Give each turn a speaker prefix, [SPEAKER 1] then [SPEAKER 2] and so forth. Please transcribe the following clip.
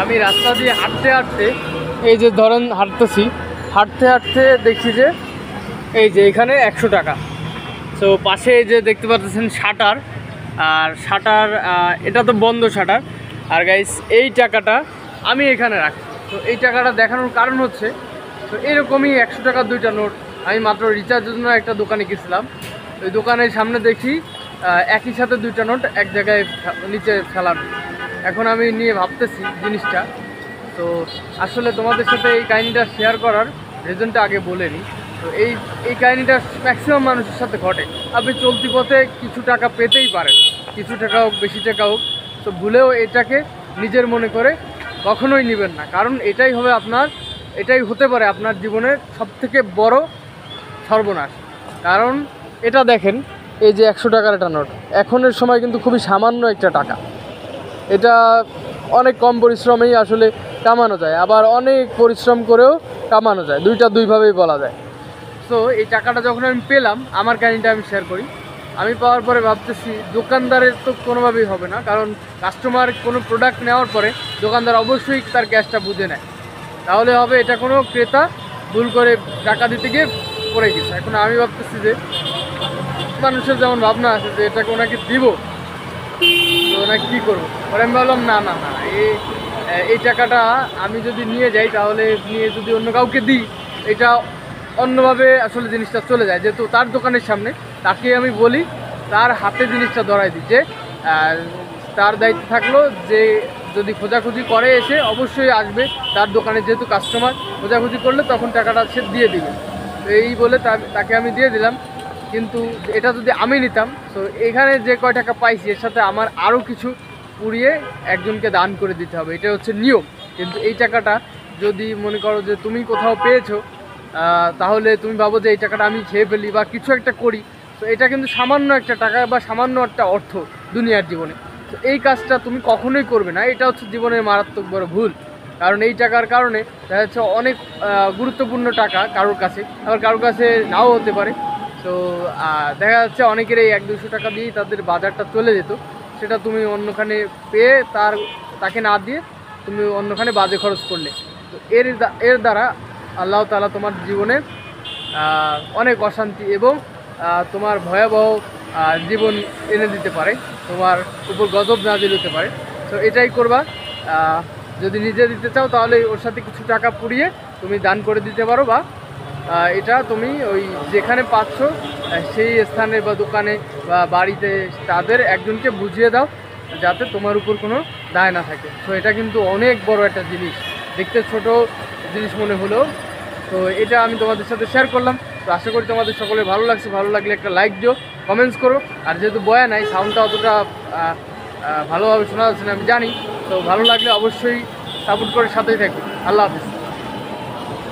[SPEAKER 1] আমি রাস্তা দিয়ে হাঁটতে হাঁটতে এই যে ধরেন হাঁটতেছি, হাঁটতে হাঁটতে দেখছি যে এই যে এখানে 100 টাকা। তো পাশে এই যে দেখতে পাচ্ছেন শাটার, আর শাটার এটা তো বন্ধ শাটার। আর গাইস এই টাকাটা আমি এখানে রাখি। তো এই টাকাটা দেখানোর কারণ হচ্ছে, তো এরকমই 100 টাকার 2টা নোট আমি মাত্র রিচার্জের জন্য একটা দোকানে গেছিলাম। ওই দোকানের সামনে দেখি একই সাথে 2টা নোট এক জায়গায় নিচে ফেলানো। এখন আমি নিয়ে ভাবতেছি জিনিসটা। তো আসলে তোমাদের সাথে এই কাহিনিটা শেয়ার করার রিজনটা আগে বলে নিই। তো এই কাহিনিটা ম্যাক্সিমাম মানুষের সাথে ঘটে। আপনি চলতি পথে কিছু টাকা পেতেই পারেন, কিছু টাকা হোক বেশি টাকা হোক, তো ভুলেও এটাকে নিজের মনে করে কখনোই নেবেন না। কারণ এটাই হতে পারে আপনার জীবনের সবথেকে বড় সর্বনাশ। কারণ এটা দেখেন, এই যে 100 টাকার একটা নোট, এখনের সময় কিন্তু খুবই সামান্য একটা টাকা। এটা অনেক কম পরিশ্রমেই আসলে কামানো যায়, আবার অনেক পরিশ্রম করেও কামানো যায়, দুইভাবেই বলা যায়। তো এই টাকাটা যখন আমি পেলাম, আমার কাহিনিটা আমি শেয়ার করি। আমি পাওয়ার পরে ভাবতেছি দোকানদারের তো কোনোভাবেই হবে না, কারণ কাস্টমার কোনো প্রোডাক্ট নেওয়ার পরে দোকানদার অবশ্যই তার ক্যাশটা বুঝে নেয়, তাহলে হবে এটা কোনো ক্রেতা ভুল করে টাকা দিতে গিয়ে পড়ে গেছে। এখন আমি ভাবতেছি যে মানুষের যেমন ভাবনা আছে যে এটাকে ওনাকে দিব, তো ওনাকে কী করবো। পরে আমি ভাবলাম না না না, এই টাকাটা আমি যদি নিয়ে যাই, তাহলে নিয়ে যদি অন্য কাউকে দিই, এটা অন্যভাবে আসলে জিনিসটা চলে যায়। যেহেতু তার দোকানের সামনে, তাকে আমি বলি তার হাতে জিনিসটা ধরাই দিই, যে তার দায়িত্ব থাকলো যে যদি খোঁজাখুঁজি করে এসে অবশ্যই আসবে তার দোকানে, যেহেতু কাস্টমার খোঁজাখুঁজি করলে তখন টাকাটা সে দিয়ে দিবে। তো এই বলে তাকে আমি দিয়ে দিলাম। কিন্তু এটা যদি আমি নিতাম, তো এখানে যে কয় টাকা পাইছি এর সাথে আমার আরও কিছু পুড়িয়ে একজনকে দান করে দিতে হবে, এটা হচ্ছে নিয়ম। কিন্তু এই টাকাটা যদি মনে করো যে তুমি কোথাও পেয়েছো, তাহলে তুমি ভাবো যে এই টাকাটা আমি খেয়ে ফেলি বা কিছু একটা করি, তো এটা কিন্তু সামান্য একটা টাকা বা সামান্য একটা অর্থ দুনিয়ার জীবনে। তো এই কাজটা তুমি কখনোই করবে না, এটা হচ্ছে জীবনের মারাত্মক বড় ভুল। কারণ এই টাকার কারণে দেখা যাচ্ছে অনেক গুরুত্বপূর্ণ টাকা কারোর কাছে, আবার কারোর কাছে নাও হতে পারে। তো দেখা যাচ্ছে অনেকের এই 100-200 টাকা দিয়েই তাদের বাজারটা চলে যেত, সেটা তুমি অন্যখানে পেয়ে তাকে না দিয়ে তুমি অন্যখানে বাজে খরচ করলে। তো এর দ্বারা আল্লাহ তাআলা তোমার জীবনে অনেক অশান্তি এবং তোমার ভয়াবহ জীবন এনে দিতে পারে, তোমার উপর গজব নাজিল হতে পারে। তো এটাই করবা। যদি নিজে দিতে চাও তাহলে ওর সাথে কিছু টাকা পুড়িয়ে তুমি দান করে দিতে পারো, বা এটা তুমি ওই যেখানে পাচ্ছ সেই স্থানে বা দোকানে বা বাড়িতে তাদের একজনকে বুঝিয়ে দাও, যাতে তোমার উপর কোনো দায় না থাকে। তো এটা কিন্তু অনেক বড় একটা জিনিস, দেখতে ছোট জিনিস মনে হলেও, তো এটা আমি তোমাদের সাথে শেয়ার করলাম। তো আশা করি তোমাদের সকলে ভালো লাগছে। ভালো লাগলে একটা লাইক দিও, কমেন্টস করো। আর যেহেতু বয়া নাই, সাউন্ডটা অতটা ভালোভাবে শোনা যাচ্ছে না আমি জানি, তো ভালো লাগলে অবশ্যই সাপোর্ট করে সাথেই থাকবে। আল্লাহ হাফিজ।